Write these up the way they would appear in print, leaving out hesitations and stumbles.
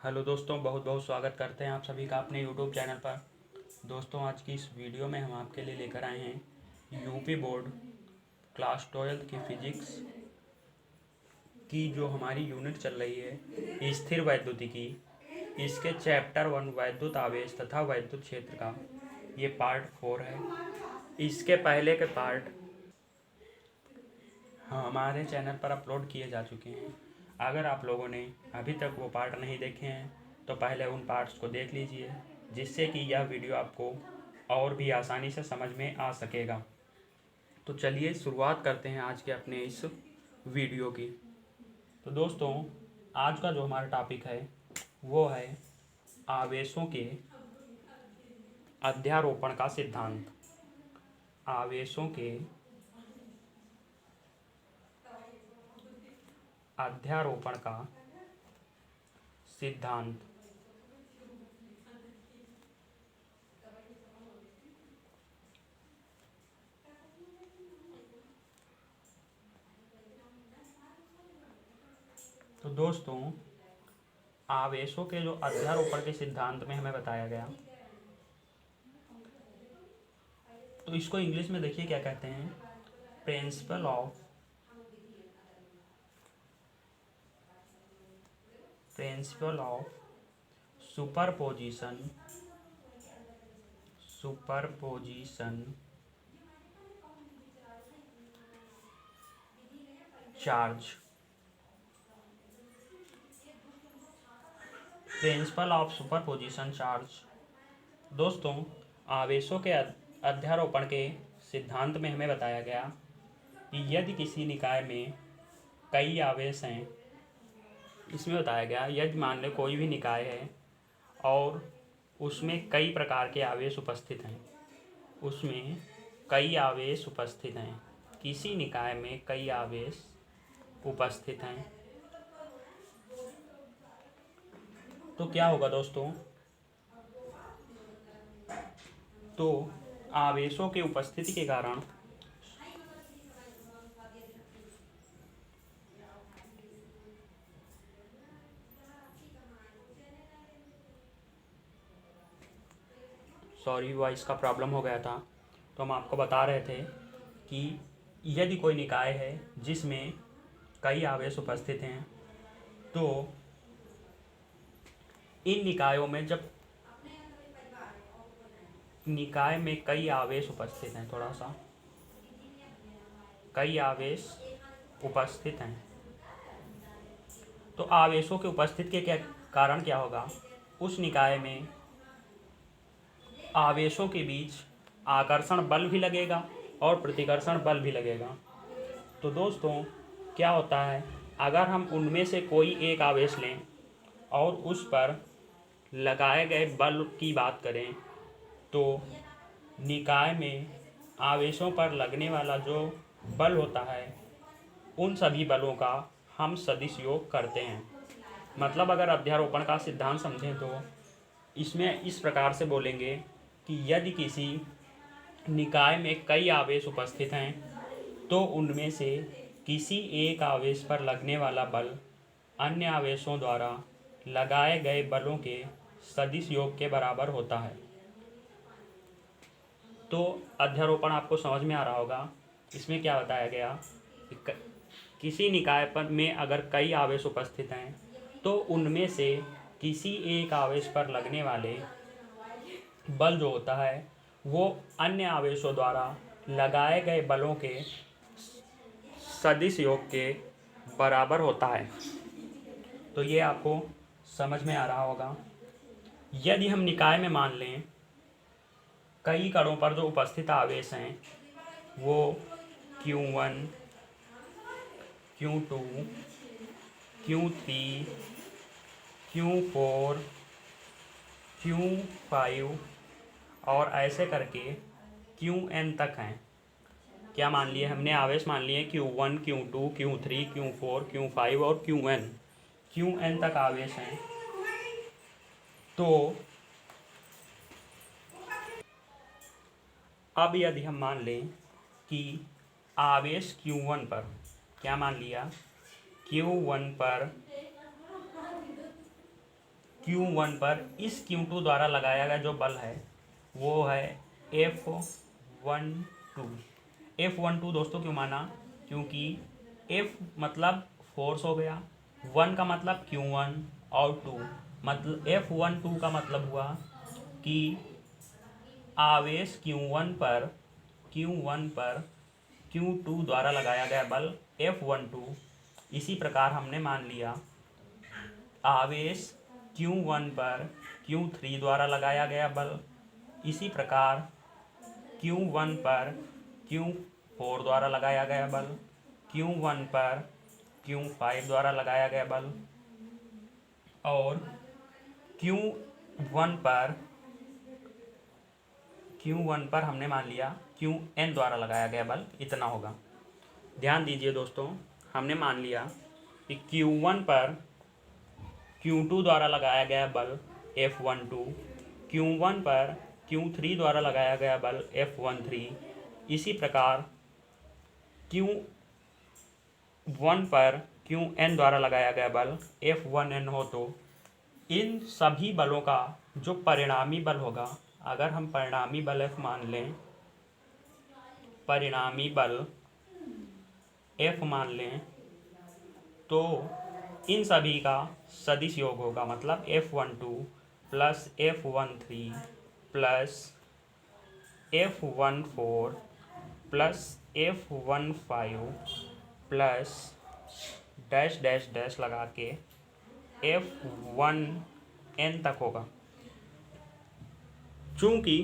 Hello दोस्तों, बहुत बहुत स्वागत करते हैं आप सभी का अपने यूट्यूब चैनल पर। दोस्तों, आज की इस वीडियो में हम आपके लिए लेकर आए हैं यूपी बोर्ड क्लास 12 की फिजिक्स की जो हमारी यूनिट चल रही है स्थिर वैद्युतिकी। इसके चैप्टर 1 वैद्युत आवेश तथा वैद्युत क्षेत्र का ये पार्ट 4 है। इसके पहले के पार्ट हमारे चैनल पर अपलोड किए जा चुके हैं। अगर आप लोगों ने अभी तक वो पार्ट नहीं देखे हैं तो पहले उन पार्ट्स को देख लीजिए, जिससे कि यह वीडियो आपको और भी आसानी से समझ में आ सकेगा। तो चलिए शुरुआत करते हैं आज के अपने इस वीडियो की। तो दोस्तों, आज का जो हमारा टॉपिक है वो है आवेशों के अध्यारोपण का सिद्धांत। आवेशों के अध्यारोपण का सिद्धांत। तो दोस्तों, आवेशों के जो अध्यारोपण के सिद्धांत में हमें बताया गया, तो इसको इंग्लिश में देखिए क्या कहते हैं। Principle of superposition charge. Principle of superposition charge. दोस्तों, आवेशों के अध्यारोपण के सिद्धांत में हमें बताया गया कि यदि किसी निकाय में कई आवेश हैं, इसमें बताया गया यदि मान लें कोई भी निकाय है और उसमें कई प्रकार के आवेश उपस्थित हैं, किसी निकाय में कई आवेश उपस्थित हैं, तो क्या होगा दोस्तों। तो आवेशों के उपस्थिति के कारण वॉइस का प्रॉब्लम हो गया था। तो हम आपको बता रहे थे कि यदि कोई निकाय है जिसमें कई आवेश उपस्थित हैं, तो इन निकायों में जब निकाय में कई आवेश उपस्थित हैं, तो आवेशों के उपस्थिति के कारण क्या होगा, उस निकाय में आवेशों के बीच आकर्षण बल भी लगेगा और प्रतिकर्षण बल भी लगेगा। तो दोस्तों, क्या होता है, अगर हम उनमें से कोई एक आवेश लें और उस पर लगाए गए बल की बात करें, तो निकाय में आवेशों पर लगने वाला जो बल होता है, उन सभी बलों का हम सदिश योग करते हैं। मतलब अगर अध्यारोपण का सिद्धांत समझें तो इसमें इस प्रकार से बोलेंगे कि यदि किसी निकाय में कई आवेश उपस्थित हैं, तो उनमें से किसी एक आवेश पर लगने वाला बल अन्य आवेशों द्वारा लगाए गए बलों के सदिश योग के बराबर होता है। तो अध्यारोपण आपको समझ में आ रहा होगा। इसमें क्या बताया गया कि किसी निकाय पर में अगर कई आवेश उपस्थित हैं, तो उनमें से किसी एक आवेश पर लगने वाले बल जो होता है वो अन्य आवेशों द्वारा लगाए गए बलों के सदिश योग के बराबर होता है। तो ये आपको समझ में आ रहा होगा। यदि हम निकाय में मान लें कई कणों पर जो उपस्थित आवेश हैं वो Q1, Q2, Q3, Q4, Q5 और ऐसे करके Qn तक हैं। क्या मान लिए हमने, आवेश मान लिए Q1, Q2, Q3, Q4, Q5 और Qn तक आवेश हैं। तो अब यदि हम मान लें कि आवेश Q1 पर, क्या मान लिया, Q1 पर Q1 पर इस Q2 द्वारा लगाया गया जो बल है वो है F12। F12 दोस्तों क्यों माना, क्योंकि F मतलब फोर्स हो गया, 1 का मतलब Q1 और 2 मतलब F12 का मतलब हुआ कि आवेश Q1 पर Q2 द्वारा लगाया गया बल F12। इसी प्रकार हमने मान लिया आवेश Q1 पर Q3 द्वारा लगाया गया बल, इसी प्रकार Q1 पर Q4 द्वारा लगाया गया बल, Q1 पर Q5 द्वारा लगाया गया बल और Q1 पर हमने मान लिया Qn द्वारा लगाया गया बल इतना होगा। ध्यान दीजिए दोस्तों, हमने मान लिया कि Q1 पर Q2 द्वारा लगाया गया बल F12, Q1 पर Q3 द्वारा लगाया गया बल F13, इसी प्रकार Q1 पर Qn द्वारा लगाया गया बल F1n हो, तो इन सभी बलों का जो परिणामी बल होगा, अगर हम परिणामी बल F मान लें, परिणामी बल F मान लें, तो इन सभी का सदिश योग होगा, मतलब F12 plus F13 plus F14 plus F15 plus dash dash dash लगा के F1n तक होगा। चूँकि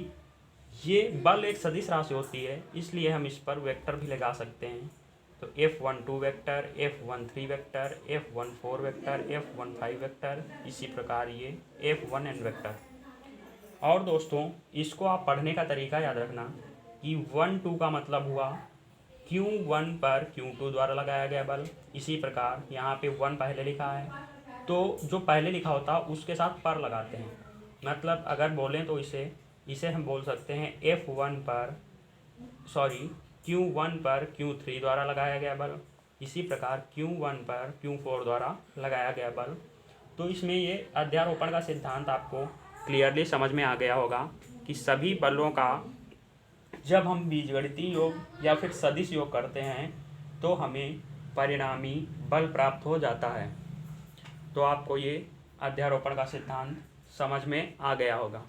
ये बल एक सदिश राशि होती है, इसलिए हम इस पर वेक्टर भी लगा सकते हैं। तो F12 vector, F13 vector, F14 vector, F15 vector, इसी प्रकार ये F1n वेक्टर। और दोस्तों इसको आप पढ़ने का तरीका याद रखना कि 1-2 का मतलब हुआ Q1 पर Q2 द्वारा लगाया गया बल, इसी प्रकार यहाँ पे 1 पहले लिखा है तो जो पहले लिखा होता है उसके साथ पर लगाते हैं, मतलब अगर बोलें तो इसे हम बोल सकते हैं Q1 पर Q3 द्वारा लगाया गया बल, इसी प्रकार Q1 पर Q4 द्वारा लगाया गया बल। तो इसमें ये अध्यारोपण का सिद्धांत आपको क्लियरली समझ में आ गया होगा कि सभी बलों का जब हम बीजगणितीय योग या फिर सदिश योग करते हैं तो हमें परिणामी बल प्राप्त हो जाता है। तो आपको ये अध्यारोपण का सिद्धांत समझ में आ गया होगा।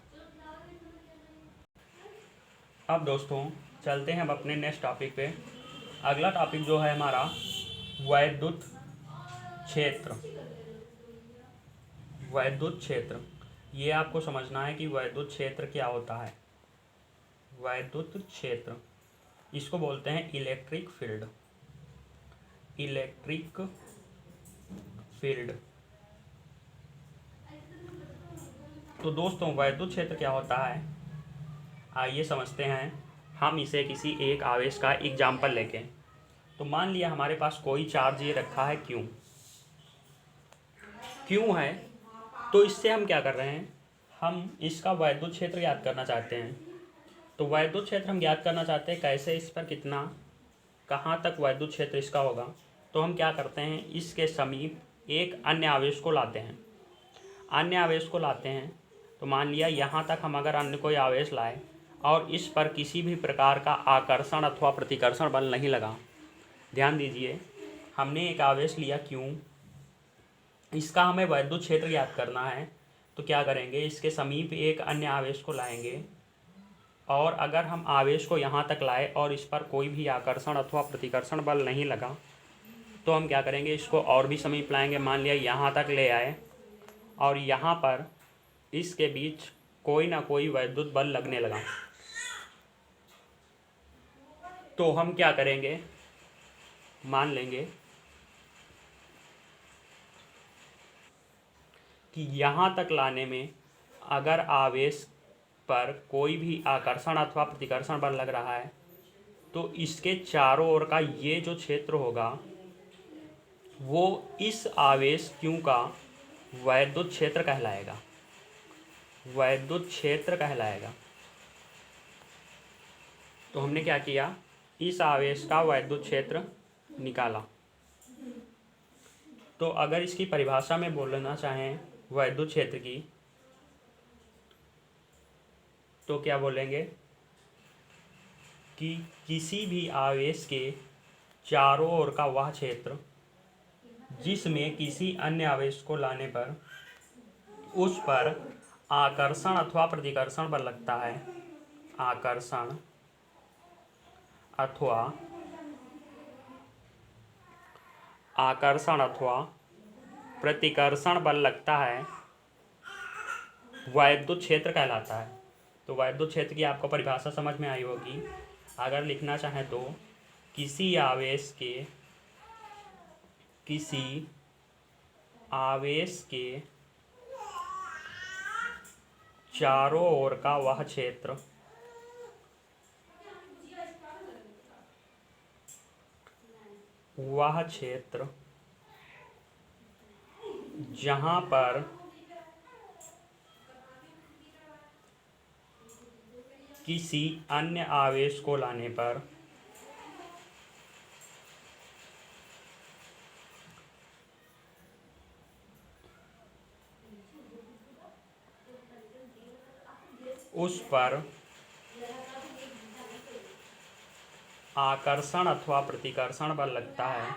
अब दोस्तों चलते हैं अब अपने नेक्स्ट टॉपिक पे। अगला टॉपिक जो है हमारा वैद्युत क्षेत्र। वैद्युत क्षेत्र, ये आपको समझना है कि वैद्युत क्षेत्र क्या होता है। वैद्युत क्षेत्र इसको बोलते हैं इलेक्ट्रिक फील्ड। Electric field. तो दोस्तों वैद्युत क्षेत्र क्या होता है, आइए समझते हैं हम इसे किसी एक आवेश का एग्जाम्पल लेके। तो मान लिया हमारे पास कोई चार्ज ये रखा है क्यों है, तो इससे हम क्या कर रहे हैं, हम इसका वैद्युत क्षेत्र ज्ञात करना चाहते हैं। तो वैद्युत क्षेत्र हम ज्ञात करना चाहते हैं कैसे, इस पर कितना कहाँ तक वैद्युत क्षेत्र इसका होगा। तो हम क्या करते हैं, इसके समीप एक अन्य आवेश को लाते हैं। अन्य आवेश को लाते हैं तो मान लिया यहाँ तक हम अगर अन्य कोई आवेश लाए और इस पर किसी भी प्रकार का आकर्षण अथवा प्रतिकर्षण बल नहीं लगा। ध्यान दीजिए, हमने एक आवेश लिया Q, इसका हमें वैद्युत क्षेत्र ज्ञात करना है। तो क्या करेंगे, इसके समीप एक अन्य आवेश को लाएंगे और अगर हम आवेश को यहाँ तक लाए और इस पर कोई भी आकर्षण अथवा प्रतिकर्षण बल नहीं लगा तो हम क्या करेंगे, इसको और भी समीप लाएंगे। मान लिया यहाँ तक ले आए और यहाँ पर इसके बीच कोई ना कोई वैद्युत बल लगने लगा, तो हम क्या करेंगे, मान लेंगे कि यहाँ तक लाने में अगर आवेश पर कोई भी आकर्षण अथवा प्रतिकर्षण बल लग रहा है तो इसके चारों ओर का ये जो क्षेत्र होगा वो इस आवेश Q का वैद्युत क्षेत्र कहलाएगा। वैद्युत क्षेत्र कहलाएगा। तो हमने क्या किया, इस आवेश का वैद्युत क्षेत्र निकाला। तो अगर इसकी परिभाषा में बोलना चाहें वैद्युत क्षेत्र की, तो क्या बोलेंगे कि किसी भी आवेश के चारों ओर का वह क्षेत्र जिसमें किसी अन्य आवेश को लाने पर उस पर आकर्षण अथवा प्रतिकर्षण बल लगता है। आकर्षण अथवा प्रतिकर्षण बल लगता है, वैद्युत क्षेत्र कहलाता है। तो वैद्युत क्षेत्र की आपको परिभाषा समझ में आई होगी। अगर लिखना चाहें तो किसी आवेश के चारों ओर का वह क्षेत्र जहां पर किसी अन्य आवेश को लाने पर उस पर आकर्षण अथवा प्रतिकर्षण बल लगता है,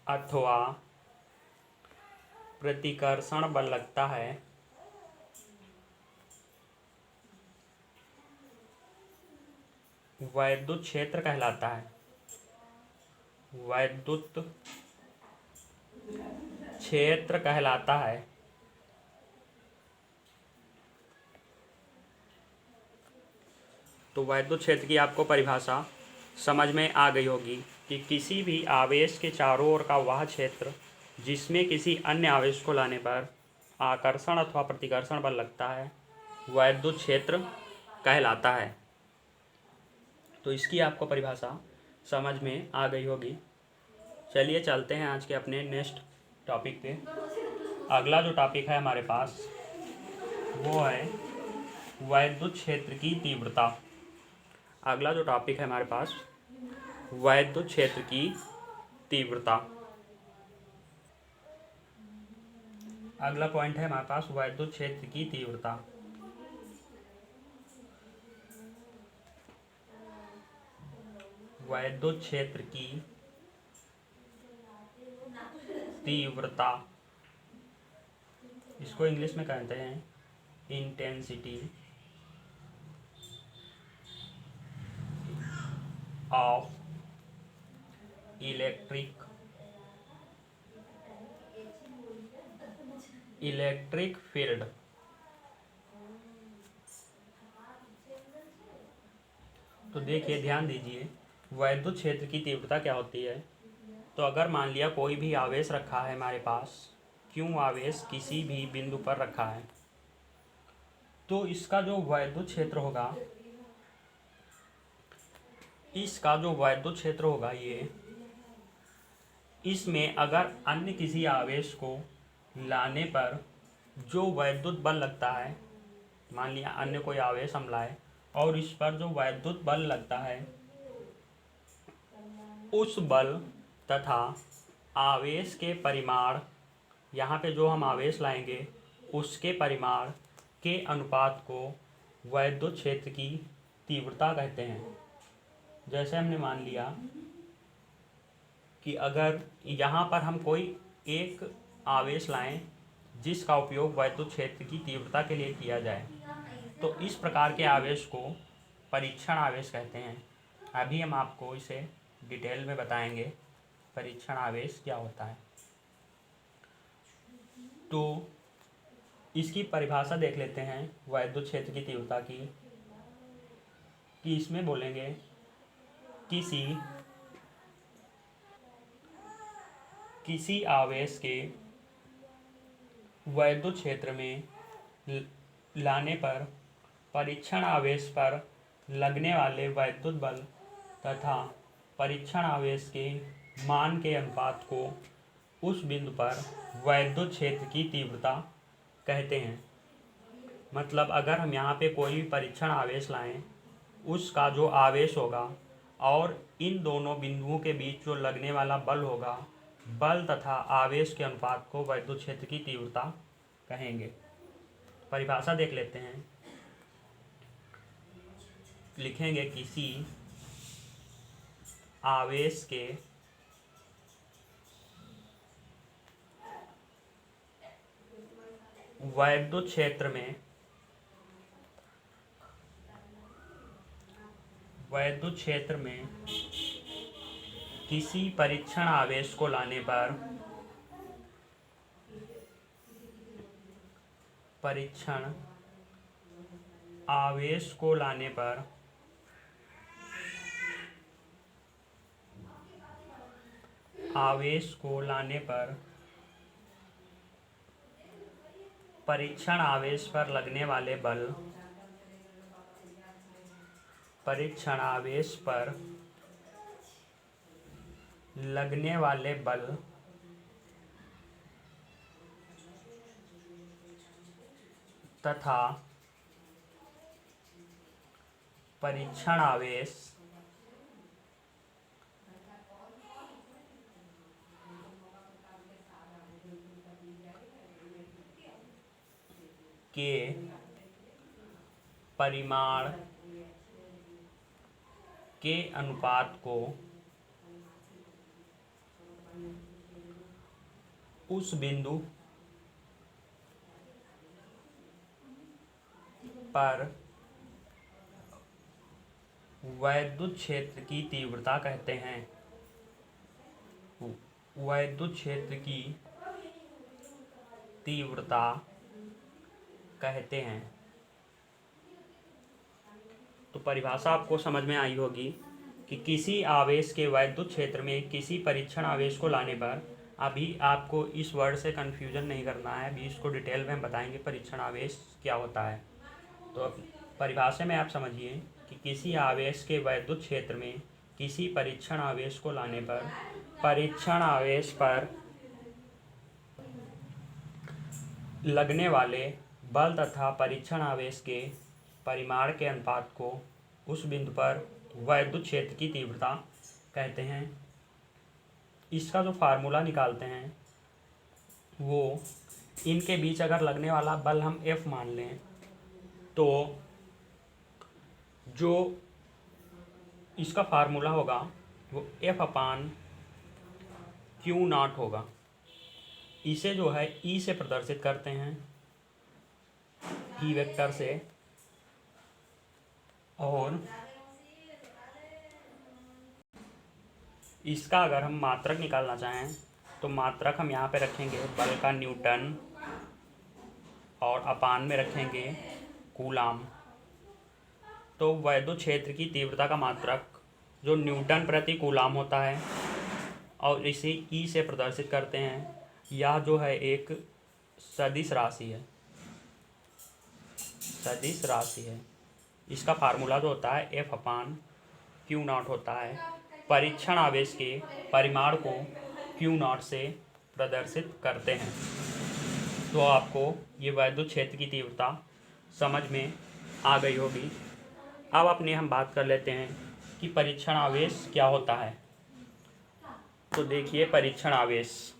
अथवा प्रतिकर्षण बल लगता है, वैद्युत क्षेत्र कहलाता है। वैद्युत क्षेत्र कहलाता है। तो वैद्युत क्षेत्र की आपको परिभाषा समझ में आ गई होगी कि किसी भी आवेश के चारों ओर का वह क्षेत्र जिसमें किसी अन्य आवेश को लाने पर आकर्षण अथवा प्रतिकर्षण बल लगता है, वैद्युत क्षेत्र कहलाता है। तो इसकी आपको परिभाषा समझ में आ गई होगी। चलिए चलते हैं आज के अपने नेक्स्ट टॉपिक पे। अगला जो टॉपिक है हमारे पास वो है वैद्युत क्षेत्र की तीव्रता। अगला जो टॉपिक है हमारे पास वैद्युत क्षेत्र की तीव्रता। अगला पॉइंट है हमारे पास वैद्युत क्षेत्र की तीव्रता। वैद्युत क्षेत्र की तीव्रता, इसको इंग्लिश में कहते हैं इंटेंसिटी ऑफ इलेक्ट्रिक फील्ड। तो देखिए, ध्यान दीजिए, वैद्युत क्षेत्र की तीव्रता क्या होती है। तो अगर मान लिया कोई भी आवेश रखा है हमारे पास, क्यों आवेश किसी भी बिंदु पर रखा है, तो इसका जो वैद्युत क्षेत्र होगा, ये इसमें अगर अन्य किसी आवेश को लाने पर जो वैद्युत बल लगता है, मान लिया अन्य कोई आवेश हम लाए और इस पर जो वैद्युत बल लगता है, उस बल तथा आवेश के परिमाण, यहाँ पे जो हम आवेश लाएंगे उसके परिमाण के अनुपात को वैद्युत क्षेत्र की तीव्रता कहते हैं। जैसे हमने मान लिया कि अगर यहाँ पर हम कोई एक आवेश लाएं जिसका उपयोग वैद्युत क्षेत्र की तीव्रता के लिए किया जाए, तो इस प्रकार के आवेश को परीक्षण आवेश कहते हैं। अभी हम आपको इसे डिटेल में बताएंगे परीक्षण आवेश क्या होता है। तो इसकी परिभाषा देख लेते हैं वैद्युत क्षेत्र की तीव्रता की, कि इसमें बोलेंगे किसी आवेश के वैद्युत क्षेत्र में लाने पर परीक्षण आवेश पर लगने वाले वैद्युत बल तथा परीक्षण आवेश के मान के अनुपात को उस बिंदु पर वैद्युत क्षेत्र की तीव्रता कहते हैं। मतलब अगर हम यहाँ पे कोई भी परीक्षण आवेश लाएं, उसका जो आवेश होगा और इन दोनों बिंदुओं के बीच जो लगने वाला बल होगा, बल तथा आवेश के अनुपात को वैद्युत क्षेत्र की तीव्रता कहेंगे। परिभाषा देख लेते हैं। लिखेंगे किसी आवेश के वैद्युत क्षेत्र में किसी परीक्षण आवेश को लाने पर परीक्षण आवेश पर लगने वाले बल तथा परीक्षण आवेश के परिमाण के अनुपात को उस बिंदु पर वैद्युत क्षेत्र की तीव्रता कहते हैं। वैद्युत क्षेत्र की तीव्रता कहते हैं। तो परिभाषा आपको समझ में आई होगी कि किसी आवेश के वैद्युत क्षेत्र में किसी परीक्षण आवेश को लाने पर, अभी आपको इस वर्ड से कन्फ्यूजन नहीं करना है, अभी इसको डिटेल में हम बताएंगे परीक्षण आवेश क्या होता है। तो परिभाषा में आप समझिए कि किसी आवेश के वैद्युत क्षेत्र में किसी परीक्षण आवेश को लाने पर परीक्षण आवेश पर लगने वाले बल तथा परीक्षण आवेश के परिमाण के अनुपात को उस बिंदु पर वैद्युत क्षेत्र की तीव्रता कहते हैं। इसका जो फार्मूला निकालते हैं वो, इनके बीच अगर लगने वाला बल हम F मान लें तो जो इसका फार्मूला होगा वो F/Q0 होगा। इसे जो है E से प्रदर्शित करते हैं, E वेक्टर से, और इसका अगर हम मात्रक निकालना चाहें तो मात्रक हम यहाँ पे रखेंगे बल का न्यूटन और अपान में रखेंगे कूलाम। तो वैद्युत क्षेत्र की तीव्रता का मात्रक जो न्यूटन प्रति कूलाम होता है और इसे ई से प्रदर्शित करते हैं, यह जो है एक सदिश राशि है। इसका फार्मूला जो होता है F/Q0 होता है। परीक्षण आवेश के परिमाण को Q0 से प्रदर्शित करते हैं। तो आपको ये वैद्युत क्षेत्र की तीव्रता समझ में आ गई होगी। अब अपने हम बात कर लेते हैं कि परीक्षण आवेश क्या होता है। तो देखिए परीक्षण आवेश,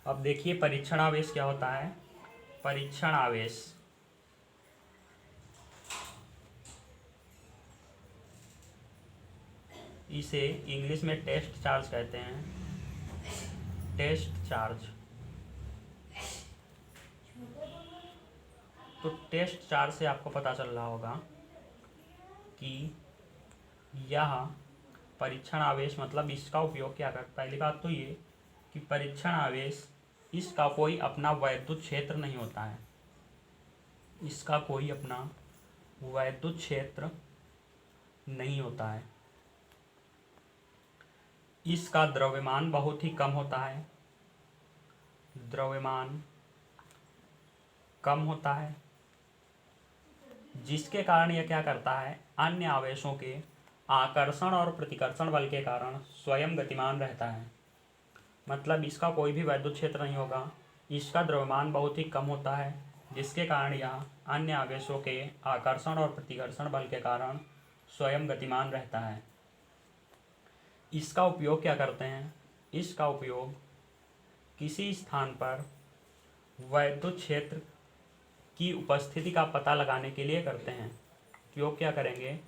अब देखिए परीक्षण आवेश क्या होता है। परीक्षण आवेश इसे इंग्लिश में टेस्ट चार्ज कहते हैं। टेस्ट चार्ज, तो टेस्ट चार्ज से आपको पता चल रहा होगा कि यह परीक्षण आवेश, मतलब इसका उपयोग क्या कर, पहली बात तो ये कि परीक्षण आवेश, इसका कोई अपना वैद्युत क्षेत्र नहीं होता है। इसका कोई अपना वैद्युत क्षेत्र नहीं होता है। इसका द्रव्यमान बहुत ही कम होता है। द्रव्यमान कम होता है, जिसके कारण यह क्या करता है, अन्य आवेशों के आकर्षण और प्रतिकर्षण बल के कारण स्वयं गतिमान रहता है। मतलब इसका कोई भी वैद्युत क्षेत्र नहीं होगा। इसका द्रव्यमान बहुत ही कम होता है, जिसके कारण यह अन्य आवेशों के आकर्षण और प्रतिकर्षण बल के कारण स्वयं गतिमान रहता है। इसका उपयोग क्या करते हैं? इसका उपयोग किसी स्थान पर वैद्युत क्षेत्र की उपस्थिति का पता लगाने के लिए करते हैं। उपयोग क्या करेंगे?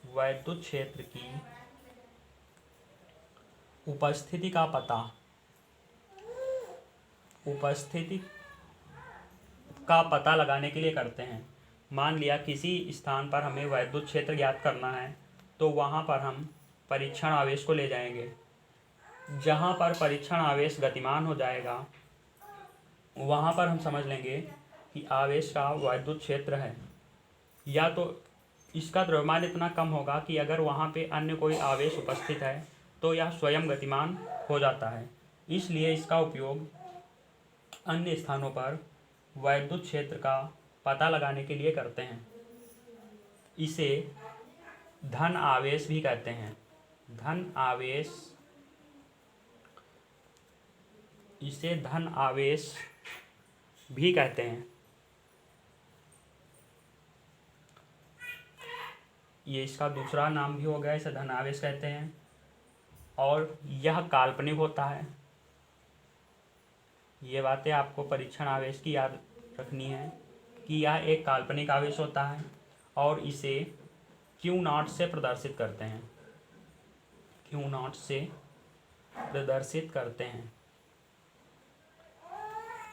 वैद्युत क्षेत्र की उपस्थिति का पता लगाने के लिए करते हैं। मान लिया किसी स्थान पर हमें वैद्युत क्षेत्र ज्ञात करना है, तो वहाँ पर हम परीक्षण आवेश को ले जाएंगे। जहाँ पर परीक्षण आवेश गतिमान हो जाएगा वहाँ पर हम समझ लेंगे कि आवेश का वैद्युत क्षेत्र है, या तो इसका द्रव्यमान इतना कम होगा कि अगर वहाँ पे अन्य कोई आवेश उपस्थित है तो यह स्वयं गतिमान हो जाता है। इसलिए इसका उपयोग अन्य स्थानों पर वैद्युत क्षेत्र का पता लगाने के लिए करते हैं। इसे धन आवेश भी कहते हैं। इसे धन आवेश भी कहते हैं। ये इसका दूसरा नाम भी हो गया, इसे धन आवेश कहते हैं। और यह काल्पनिक होता है। ये बातें आपको परीक्षण आवेश की याद रखनी है कि यह एक काल्पनिक आवेश होता है और इसे Q0 से प्रदर्शित करते हैं।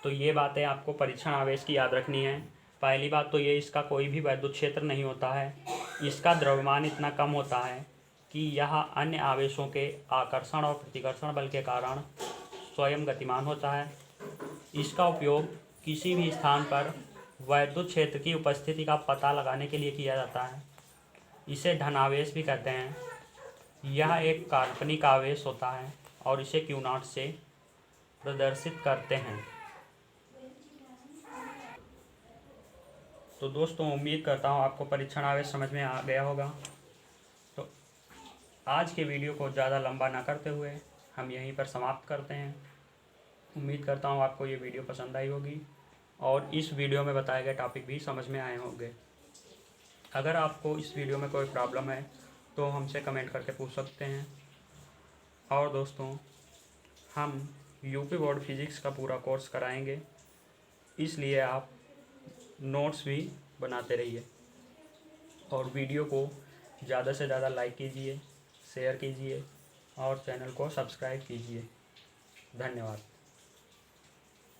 तो ये बातें आपको परीक्षण आवेश की याद रखनी है। पहली बात तो ये, इसका कोई भी वैद्युत क्षेत्र नहीं होता है। इसका द्रव्यमान इतना कम होता है कि यह अन्य आवेशों के आकर्षण और प्रतिकर्षण बल के कारण स्वयं गतिमान होता है। इसका उपयोग किसी भी स्थान पर वैद्युत क्षेत्र की उपस्थिति का पता लगाने के लिए किया जाता है। इसे धनावेश भी कहते हैं। यह एक काल्पनिक आवेश होता है और इसे Q0 से प्रदर्शित करते हैं। तो दोस्तों, उम्मीद करता हूँ आपको परीक्षण आवेश समझ में आ गया होगा। तो आज के वीडियो को ज़्यादा लंबा ना करते हुए हम यहीं पर समाप्त करते हैं। उम्मीद करता हूँ आपको ये वीडियो पसंद आई होगी और इस वीडियो में बताए गए टॉपिक भी समझ में आए होंगे। अगर आपको इस वीडियो में कोई प्रॉब्लम है तो हमसे कमेंट करके पूछ सकते हैं। और दोस्तों, हम यूपी बोर्ड फिज़िक्स का पूरा कोर्स कराएंगे, इसलिए आप नोट्स भी बनाते रहिए और वीडियो को ज़्यादा से ज़्यादा लाइक कीजिए, शेयर कीजिए और चैनल को सब्सक्राइब कीजिए। धन्यवाद।